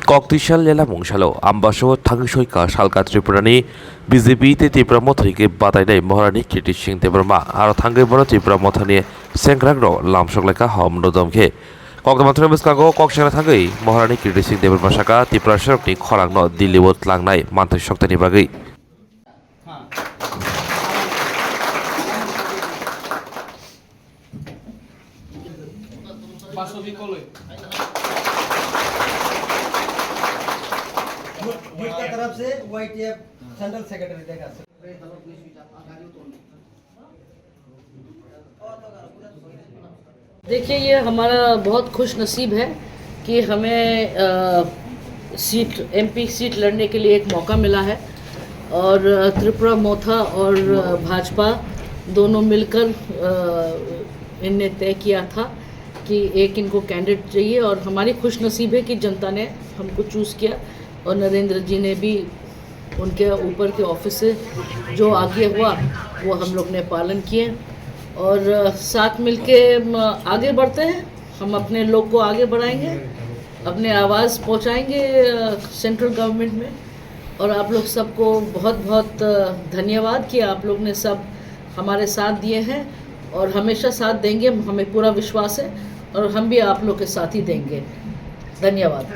Koktisal lela mungsalo ambaso thangsoi salka Tripurani BJP te Tripura mothani ke batai nai Maharani Kirti Singh Debarma aro thangai bono Tripura mothani sengragro lamsokleka homdodom ke Kokdamathra biskago kokshara thangai Maharani Kirti Singh Debarma saka Tripura sorokni khorangno Delhi bot langnai mantai soktani bagai गुट की तरफ से YTF general secretary देगा देखिए, ये हमारा बहुत खुश नसीब है कि हमें एमपी सीट लड़ने के लिए एक मौका मिला है और त्रिपुरा मोथा और भाजपा दोनों मिलकर इनने तय किया था कि एक इनको कैंडिडेट चाहिए और हमारी खुश नसीब है कि जनता ने हमको चूज़ किया और नरेंद्र जी ने भी उनके ऊपर के ऑफिस से जो आगे हुआ वो हम लोग ने पालन किए और साथ मिलके आगे बढ़ते हैं। हम अपने लोग को आगे बढ़ाएंगे, अपने आवाज़ पहुंचाएंगे सेंट्रल गवर्नमेंट में और आप लोग सबको बहुत बहुत धन्यवाद कि आप लोग ने सब हमारे साथ दिए हैं और हमेशा साथ देंगे, हमें पूरा विश्वास है और हम भी आप लोग के साथ ही देंगे। धन्यवाद।